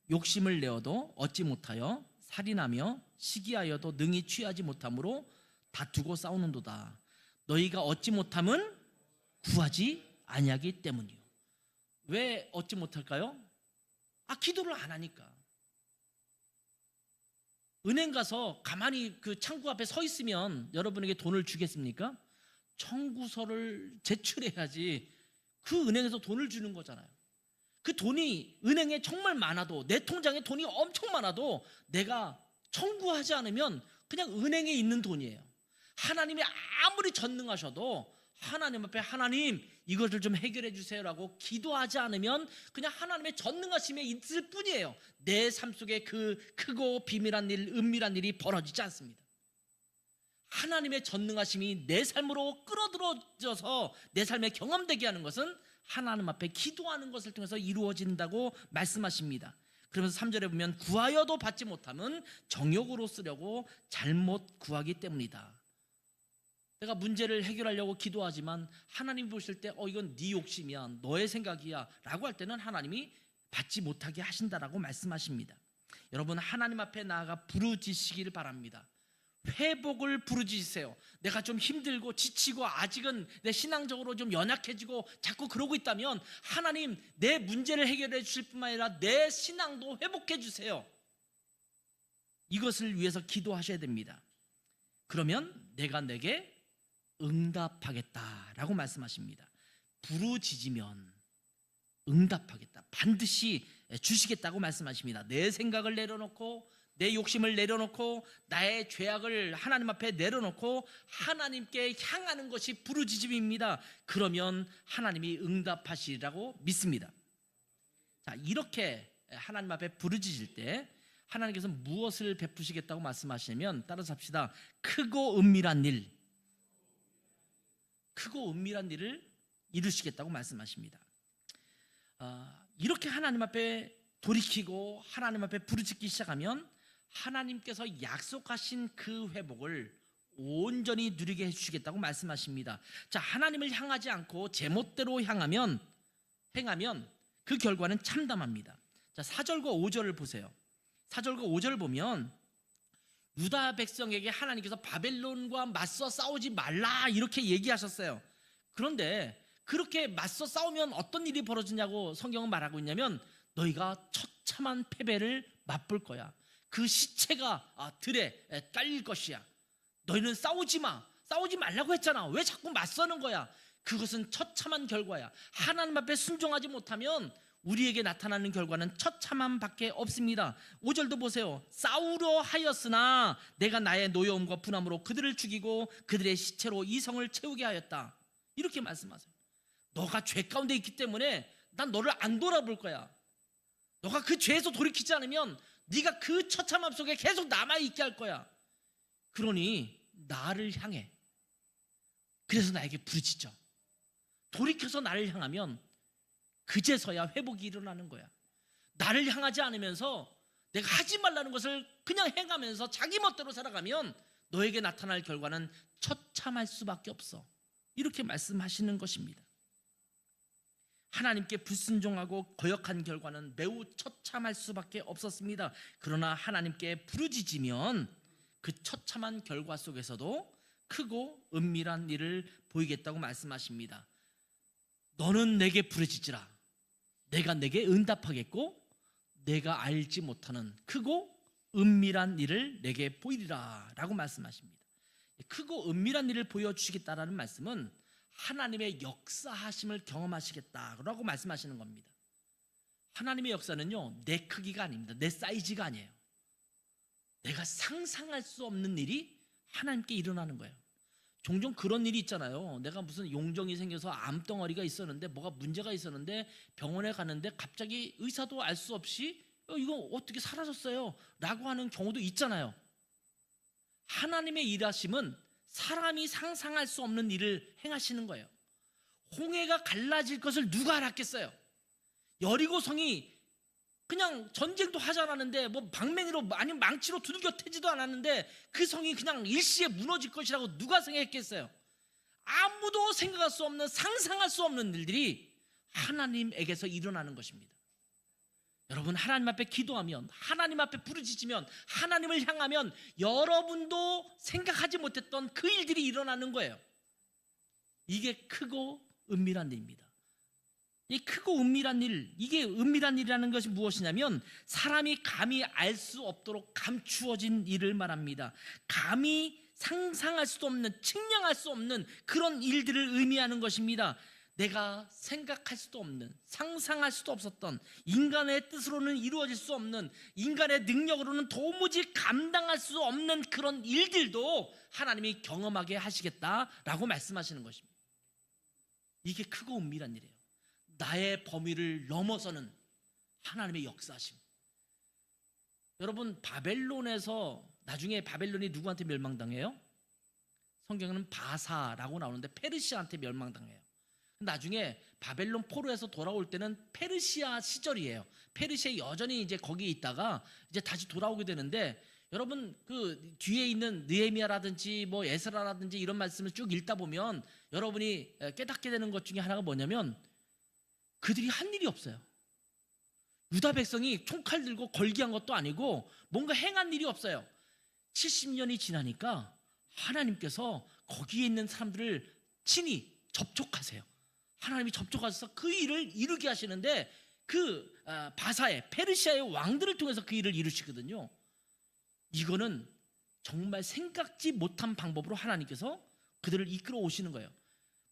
욕심을 내어도 얻지 못하여 살인하며 시기하여도 능히 취하지 못함으로 다투고 싸우는도다. 너희가 얻지 못함은 구하지 아니하기 때문이요. 왜 얻지 못할까요? 기도를 안 하니까. 은행 가서 가만히 그 창구 앞에 서 있으면 여러분에게 돈을 주겠습니까? 청구서를 제출해야지 그 은행에서 돈을 주는 거잖아요. 그 돈이 은행에 정말 많아도 내 통장에 돈이 엄청 많아도 내가 청구하지 않으면 그냥 은행에 있는 돈이에요. 하나님이 아무리 전능하셔도 하나님 앞에 하나님 이것을 좀 해결해 주세요라고 기도하지 않으면 그냥 하나님의 전능하심에 있을 뿐이에요. 내 삶 속에 그 크고 비밀한 일, 은밀한 일이 벌어지지 않습니다. 하나님의 전능하심이 내 삶으로 끌어들여져서 내 삶에 경험되게 하는 것은 하나님 앞에 기도하는 것을 통해서 이루어진다고 말씀하십니다. 그러면서 3절에 보면 구하여도 받지 못함은 정욕으로 쓰려고 잘못 구하기 때문이다. 내가 문제를 해결하려고 기도하지만 하나님 보실 때 이건 네 욕심이야, 너의 생각이야 라고 할 때는 하나님이 받지 못하게 하신다라고 말씀하십니다. 여러분, 하나님 앞에 나아가 부르짖으시기를 바랍니다. 회복을 부르짖으세요. 내가 좀 힘들고 지치고 아직은 내 신앙적으로 좀 연약해지고 자꾸 그러고 있다면 하나님 내 문제를 해결해 주실 뿐만 아니라 내 신앙도 회복해 주세요. 이것을 위해서 기도하셔야 됩니다. 그러면 내가 내게 응답하겠다라고 말씀하십니다. 부르짖으면 응답하겠다, 반드시 주시겠다고 말씀하십니다. 내 생각을 내려놓고 내 욕심을 내려놓고 나의 죄악을 하나님 앞에 내려놓고 하나님께 향하는 것이 부르짖음입니다. 그러면 하나님이 응답하시리라고 믿습니다. 자, 이렇게 하나님 앞에 부르짖을 때 하나님께서 무엇을 베푸시겠다고 말씀하시냐면, 따라서 합시다. 크고 은밀한 일, 크고 은밀한 일을 이루시겠다고 말씀하십니다. 이렇게 하나님 앞에 돌이키고 하나님 앞에 부르짖기 시작하면 하나님께서 약속하신 그 회복을 온전히 누리게 해주시겠다고 말씀하십니다. 자, 하나님을 향하지 않고 제멋대로 행하면 그 결과는 참담합니다. 자, 4절과 5절을 보세요. 4절과 5절을 보면 유다 백성에게 하나님께서 바벨론과 맞서 싸우지 말라 이렇게 얘기하셨어요. 그런데 그렇게 맞서 싸우면 어떤 일이 벌어지냐고 성경은 말하고 있냐면, 너희가 처참한 패배를 맛볼 거야. 그 시체가 들에 깔릴 것이야. 너희는 싸우지 말라고 했잖아. 왜 자꾸 맞서는 거야? 그것은 처참한 결과야. 하나님 앞에 순종하지 못하면 우리에게 나타나는 결과는 처참함밖에 없습니다. 5절도 보세요. 싸우려 하였으나 내가 나의 노여움과 분함으로 그들을 죽이고 그들의 시체로 이 성을 채우게 하였다. 이렇게 말씀하세요. 너가 죄 가운데 있기 때문에 난 너를 안 돌아볼 거야. 너가 그 죄에서 돌이키지 않으면 네가 그 처참함 속에 계속 남아있게 할 거야. 그러니 나를 향해. 그래서 나에게 부르짖죠. 돌이켜서 나를 향하면 그제서야 회복이 일어나는 거야. 나를 향하지 않으면서 내가 하지 말라는 것을 그냥 행하면서 자기 멋대로 살아가면 너에게 나타날 결과는 처참할 수밖에 없어. 이렇게 말씀하시는 것입니다. 하나님께 불순종하고 거역한 결과는 매우 처참할 수밖에 없었습니다. 그러나 하나님께 부르짖으면 그 처참한 결과 속에서도 크고 은밀한 일을 보이겠다고 말씀하십니다. 너는 내게 부르짖으라. 내가 내게 응답하겠고 내가 알지 못하는 크고 은밀한 일을 내게 보이리라 라고 말씀하십니다. 크고 은밀한 일을 보여주시겠다라는 말씀은 하나님의 역사하심을 경험하시겠다라고 말씀하시는 겁니다. 하나님의 역사는요, 내 크기가 아닙니다. 내 사이즈가 아니에요. 내가 상상할 수 없는 일이 하나님께 일어나는 거예요. 종종 그런 일이 있잖아요. 내가 무슨 용종이 생겨서 암덩어리가 있었는데 뭐가 문제가 있었는데 병원에 가는데 갑자기 의사도 알 수 없이 이거 어떻게 사라졌어요? 라고 하는 경우도 있잖아요. 하나님의 일하심은 사람이 상상할 수 없는 일을 행하시는 거예요. 홍해가 갈라질 것을 누가 알았겠어요? 여리고성이 그냥 전쟁도 하지 않았는데 뭐 방맹이로 아니면 망치로 두들겨 패지도 않았는데 그 성이 그냥 일시에 무너질 것이라고 누가 생각했겠어요? 아무도 생각할 수 없는, 상상할 수 없는 일들이 하나님에게서 일어나는 것입니다. 여러분, 하나님 앞에 기도하면, 하나님 앞에 부르짖으면, 하나님을 향하면 여러분도 생각하지 못했던 그 일들이 일어나는 거예요. 이게 크고 은밀한 일입니다. 이 크고 은밀한 일, 이게 은밀한 일이라는 것이 무엇이냐면 사람이 감히 알 수 없도록 감추어진 일을 말합니다. 감히 상상할 수도 없는, 측량할 수 없는 그런 일들을 의미하는 것입니다. 내가 생각할 수도 없는, 상상할 수도 없었던, 인간의 뜻으로는 이루어질 수 없는, 인간의 능력으로는 도무지 감당할 수 없는 그런 일들도 하나님이 경험하게 하시겠다라고 말씀하시는 것입니다. 이게 크고 은밀한 일이에요. 나의 범위를 넘어서는 하나님의 역사심. 여러분, 바벨론에서 나중에 바벨론이 누구한테 멸망당해요? 성경에는 바사라고 나오는데 페르시아한테 멸망당해요. 나중에 바벨론 포로에서 돌아올 때는 페르시아 시절이에요. 페르시아 여전히 이제 거기 있다가 이제 다시 돌아오게 되는데, 여러분 그 뒤에 있는 느헤미야라든지 뭐 에스라라든지 이런 말씀을 쭉 읽다 보면 여러분이 깨닫게 되는 것 중에 하나가 뭐냐면, 그들이 한 일이 없어요. 유다 백성이 총칼 들고 걸기한 것도 아니고 뭔가 행한 일이 없어요. 70년이 지나니까 하나님께서 거기에 있는 사람들을 친히 접촉하세요. 하나님이 접촉하셔서 그 일을 이루게 하시는데, 그 바사의 페르시아의 왕들을 통해서 그 일을 이루시거든요. 이거는 정말 생각지 못한 방법으로 하나님께서 그들을 이끌어 오시는 거예요.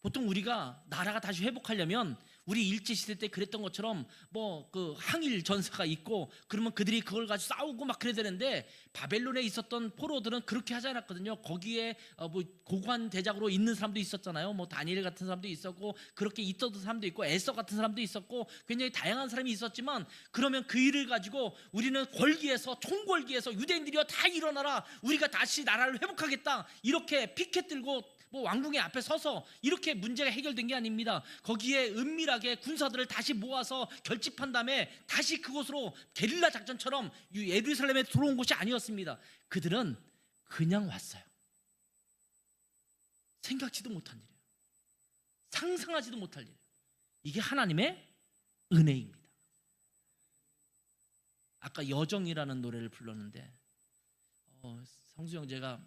보통 우리가 나라가 다시 회복하려면, 우리 일제시대 때 그랬던 것처럼 뭐 그 항일 전사가 있고 그러면 그들이 그걸 가지고 싸우고 막 그래야 되는데, 바벨론에 있었던 포로들은 그렇게 하지 않았거든요. 거기에 뭐 고관 대작으로 있는 사람도 있었잖아요. 뭐 다니엘 같은 사람도 있었고, 그렇게 있었던 사람도 있고, 에서 같은 사람도 있었고, 굉장히 다양한 사람이 있었지만, 그러면 그 일을 가지고 우리는 걸기에서, 총궐기에서 유대인들이여 다 일어나라, 우리가 다시 나라를 회복하겠다, 이렇게 피켓 들고 뭐 왕궁의 앞에 서서 이렇게 문제가 해결된 게 아닙니다. 거기에 은밀하게 군사들을 다시 모아서 결집한 다음에 다시 그곳으로 게릴라 작전처럼 예루살렘에 들어온 곳이 아니었습니다. 그들은 그냥 왔어요. 생각지도 못한 일이에요. 상상하지도 못할 일이에요. 이게 하나님의 은혜입니다. 아까 여정이라는 노래를 불렀는데, 성수형 제가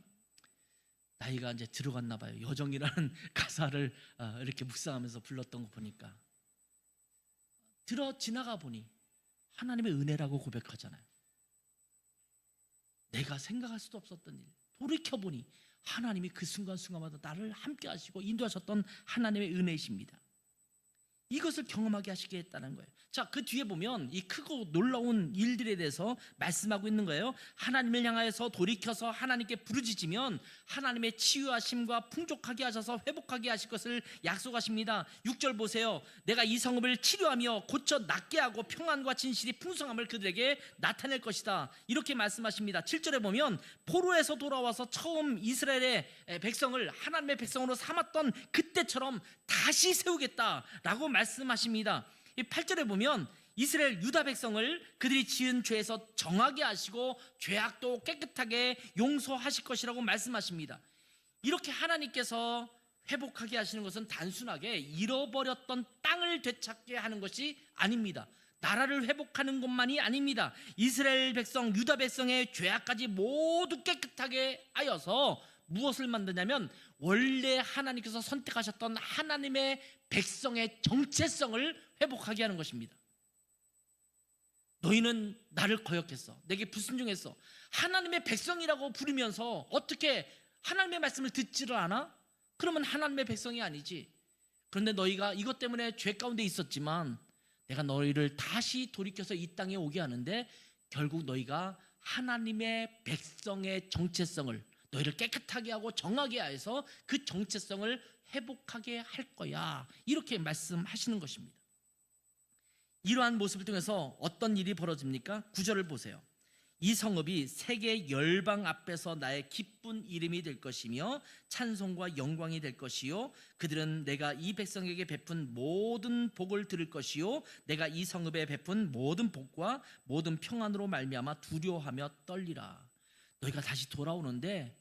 나이가 이제 들어갔나 봐요. 여정이라는 가사를 이렇게 묵상하면서 불렀던 거 보니까, 지나가 보니 하나님의 은혜라고 고백하잖아요. 내가 생각할 수도 없었던 일, 돌이켜보니 하나님이 그 순간순간마다 나를 함께 하시고 인도하셨던 하나님의 은혜이십니다. 이것을 경험하게 하시게 했다는 거예요. 자, 그 뒤에 보면 이 크고 놀라운 일들에 대해서 말씀하고 있는 거예요. 하나님을 향하여서 돌이켜서 하나님께 부르짖으면 하나님의 치유하심과 풍족하게 하셔서 회복하게 하실 것을 약속하십니다. 6절 보세요. 내가 이 성읍을 치료하며 고쳐 낫게 하고 평안과 진실이 풍성함을 그들에게 나타낼 것이다, 이렇게 말씀하십니다. 7절에 보면 포로에서 돌아와서 처음 이스라엘의 백성을 하나님의 백성으로 삼았던 그때처럼 다시 세우겠다라고 말씀하십니다. 8절에 보면 이스라엘 유다 백성을 그들이 지은 죄에서 정하게 하시고 죄악도 깨끗하게 용서하실 것이라고 말씀하십니다. 이렇게 하나님께서 회복하게 하시는 것은 단순하게 잃어버렸던 땅을 되찾게 하는 것이 아닙니다. 나라를 회복하는 것만이 아닙니다. 이스라엘 백성, 유다 백성의 죄악까지 모두 깨끗하게 하여서 무엇을 만드냐면, 원래 하나님께서 선택하셨던 하나님의 백성의 정체성을 회복하게 하는 것입니다. 너희는 나를 거역했어, 내게 불순종했어. 하나님의 백성이라고 부르면서 어떻게 하나님의 말씀을 듣지를 않아? 그러면 하나님의 백성이 아니지. 그런데 너희가 이것 때문에 죄 가운데 있었지만 내가 너희를 다시 돌이켜서 이 땅에 오게 하는데, 결국 너희가 하나님의 백성의 정체성을, 너희를 깨끗하게 하고 정하게 해서 그 정체성을 회복하게 할 거야, 이렇게 말씀하시는 것입니다. 이러한 모습을 통해서 어떤 일이 벌어집니까? 9절을 보세요. 이 성읍이 세계 열방 앞에서 나의 기쁜 이름이 될 것이며 찬송과 영광이 될 것이요, 그들은 내가 이 백성에게 베푼 모든 복을 들을 것이요, 내가 이 성읍에 베푼 모든 복과 모든 평안으로 말미암아 두려워하며 떨리라. 너희가 다시 돌아오는데,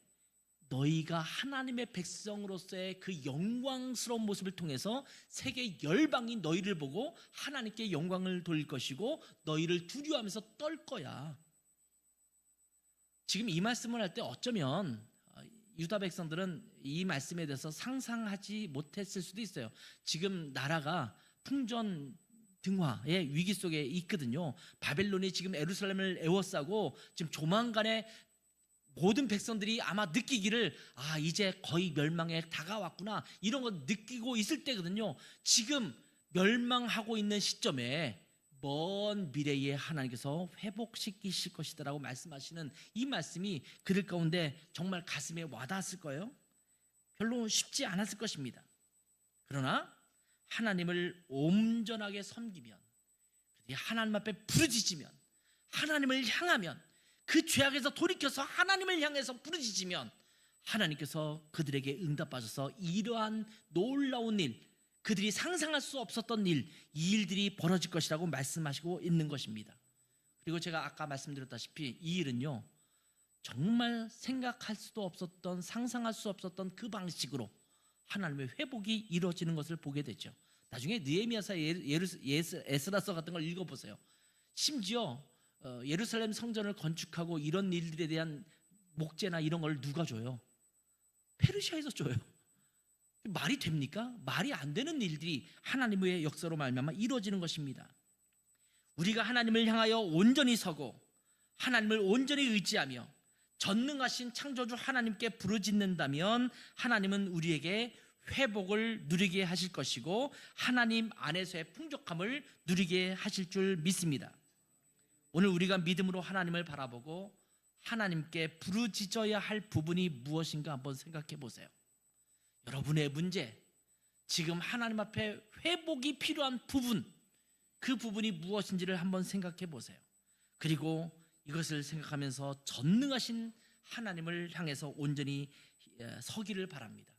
너희가 하나님의 백성으로서의 그 영광스러운 모습을 통해서 세계 열방이 너희를 보고 하나님께 영광을 돌릴 것이고 너희를 두려워하면서 떨 거야. 지금 이 말씀을 할 때 어쩌면 유다 백성들은 이 말씀에 대해서 상상하지 못했을 수도 있어요. 지금 나라가 풍전등화의 위기 속에 있거든요. 바벨론이 지금 예루살렘을 에워싸고 지금 조만간에 모든 백성들이 아마 느끼기를, 이제 거의 멸망에 다가왔구나, 이런 거 느끼고 있을 때거든요. 지금 멸망하고 있는 시점에 먼 미래에 하나님께서 회복시키실 것이다라고 말씀하시는 이 말씀이 그들 가운데 정말 가슴에 와닿았을 거예요. 별로 쉽지 않았을 것입니다. 그러나 하나님을 온전하게 섬기면, 하나님 앞에 부르짖으면, 하나님을 향하면, 그 죄악에서 돌이켜서 하나님을 향해서 부르짖으면 하나님께서 그들에게 응답하셔서 이러한 놀라운 일, 그들이 상상할 수 없었던 일, 이 일들이 벌어질 것이라고 말씀하시고 있는 것입니다. 그리고 제가 아까 말씀드렸다시피 이 일은요, 정말 생각할 수도 없었던, 상상할 수 없었던 그 방식으로 하나님의 회복이 이루어지는 것을 보게 되죠. 나중에 느헤미야서, 에스라서 같은 걸 읽어보세요. 심지어 예루살렘 성전을 건축하고 이런 일들에 대한 목재나 이런 걸 누가 줘요? 페르시아에서 줘요. 말이 됩니까? 말이 안 되는 일들이 하나님의 역사로 말미암아 이루어지는 것입니다. 우리가 하나님을 향하여 온전히 서고 하나님을 온전히 의지하며 전능하신 창조주 하나님께 부르짖는다면 하나님은 우리에게 회복을 누리게 하실 것이고 하나님 안에서의 풍족함을 누리게 하실 줄 믿습니다. 오늘 우리가 믿음으로 하나님을 바라보고 하나님께 부르짖어야 할 부분이 무엇인가 한번 생각해 보세요. 여러분의 문제, 지금 하나님 앞에 회복이 필요한 부분, 그 부분이 무엇인지를 한번 생각해 보세요. 그리고 이것을 생각하면서 전능하신 하나님을 향해서 온전히 서기를 바랍니다.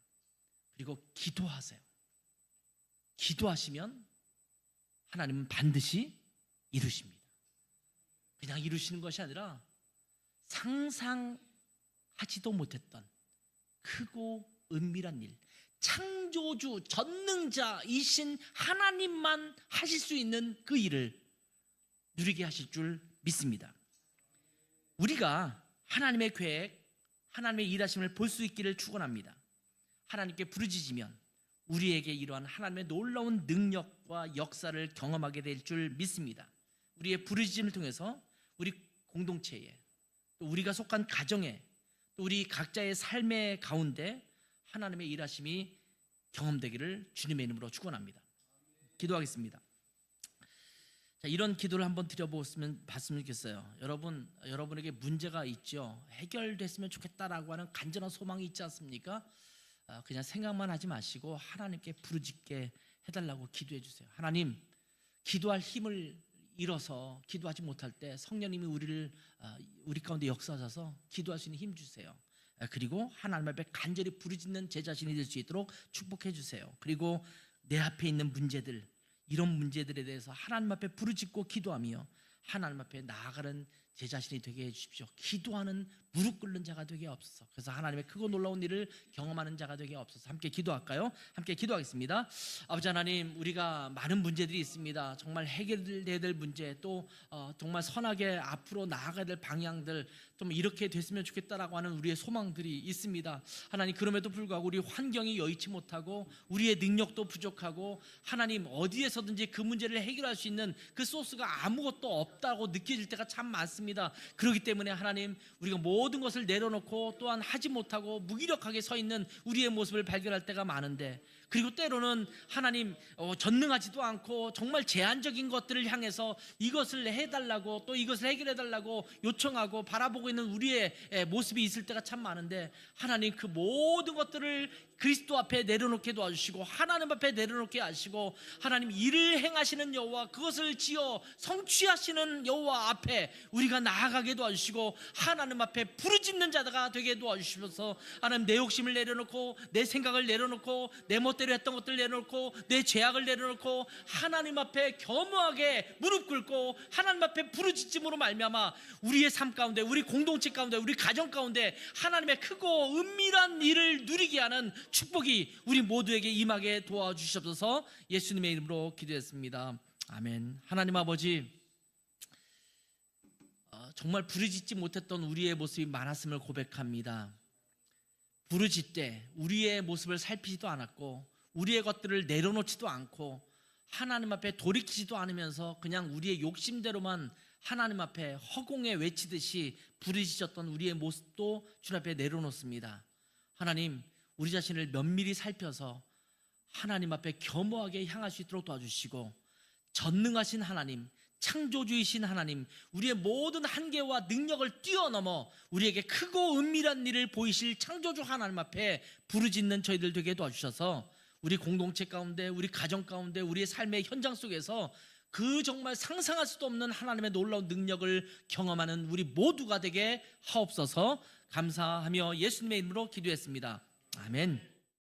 그리고 기도하세요. 기도하시면 하나님은 반드시 이루십니다. 그냥 이루시는 것이 아니라 상상하지도 못했던 크고 은밀한 일, 창조주 전능자이신 하나님만 하실 수 있는 그 일을 누리게 하실 줄 믿습니다. 우리가 하나님의 계획, 하나님의 일하심을 볼 수 있기를 축원합니다. 하나님께 부르짖으면 우리에게 이러한 하나님의 놀라운 능력과 역사를 경험하게 될 줄 믿습니다. 우리의 부르짖음을 통해서 우리 공동체에, 또 우리가 속한 가정에, 또 우리 각자의 삶의 가운데 하나님의 일하심이 경험되기를 주님의 이름으로 축원합니다. 기도하겠습니다. 자, 이런 기도를 한번 드려봤으면 좋겠어요. 여러분에게 문제가 있죠. 해결됐으면 좋겠다라고 하는 간절한 소망이 있지 않습니까? 그냥 생각만 하지 마시고 하나님께 부르짖게 해달라고 기도해 주세요. 하나님, 기도할 힘을 잃어서 기도하지 못할 때 성령님이 우리 가운데 역사하셔서 기도할 수 있는 힘 주세요. 그리고 하나님 앞에 간절히 부르짖는 제 자신이 될 수 있도록 축복해 주세요. 그리고 내 앞에 있는 문제들, 이런 문제들에 대해서 하나님 앞에 부르짖고 기도하며 하나님 앞에 나아가는 제 자신이 되게 해주십시오. 기도하는 무릎 꿇는 자가 되게 없어서, 그래서 하나님의 크고 놀라운 일을 경험하는 자가 되게 없어서 함께 기도할까요? 함께 기도하겠습니다. 아버지 하나님, 우리가 많은 문제들이 있습니다. 정말 해결돼야 될 문제, 또 정말 선하게 앞으로 나아가야 될 방향들, 좀 이렇게 됐으면 좋겠다라고 하는 우리의 소망들이 있습니다. 하나님, 그럼에도 불구하고 우리 환경이 여의치 못하고 우리의 능력도 부족하고 하나님, 어디에서든지 그 문제를 해결할 수 있는 그 소스가 아무것도 없다고 느껴질 때가 참 많습니다. 그렇기 때문에 하나님, 우리가 모든 것을 내려놓고 또한 하지 못하고 무기력하게 서 있는 우리의 모습을 발견할 때가 많은데, 그리고 때로는 하나님 전능하지도 않고 정말 제한적인 것들을 향해서 이것을 해달라고, 또 이것을 해결해달라고 요청하고 바라보고 있는 우리의 모습이 있을 때가 참 많은데, 하나님, 그 모든 것들을 그리스도 앞에 내려놓게 도와주시고 하나님 앞에 내려놓게 하시고, 하나님, 일을 행하시는 여호와, 그것을 지어 성취하시는 여호와 앞에 우리가 나아가게 도와주시고 하나님 앞에 부르짖는 자가 되게 도와주시면서, 하나님, 내 욕심을 내려놓고 내 생각을 내려놓고 내 멋대로 했던 것들 내려놓고 내 죄악을 내려놓고 하나님 앞에 겸허하게 무릎 꿇고 하나님 앞에 부르짖음으로 말미암아 우리의 삶 가운데, 우리 공동체 가운데, 우리 가정 가운데 하나님의 크고 은밀한 일을 누리게 하는 축복이 우리 모두에게 임하게 도와주시옵소서. 예수님의 이름으로 기도했습니다. 아멘. 하나님 아버지, 정말 부르짖지 못했던 우리의 모습이 많았음을 고백합니다. 부르짖되 우리의 모습을 살피지도 않았고 우리의 것들을 내려놓지도 않고 하나님 앞에 돌이키지도 않으면서 그냥 우리의 욕심대로만 하나님 앞에 허공에 외치듯이 부르짖었던 우리의 모습도 주님 앞에 내려놓습니다. 하나님, 우리 자신을 면밀히 살펴서 하나님 앞에 겸허하게 향할 수 있도록 도와주시고, 전능하신 하나님, 창조주이신 하나님, 우리의 모든 한계와 능력을 뛰어넘어 우리에게 크고 은밀한 일을 보이실 창조주 하나님 앞에 부르짖는 저희들 되게 도와주셔서 우리 공동체 가운데, 우리 가정 가운데, 우리의 삶의 현장 속에서 그 정말 상상할 수도 없는 하나님의 놀라운 능력을 경험하는 우리 모두가 되게 하옵소서. 감사하며 예수님의 이름으로 기도했습니다. 아멘.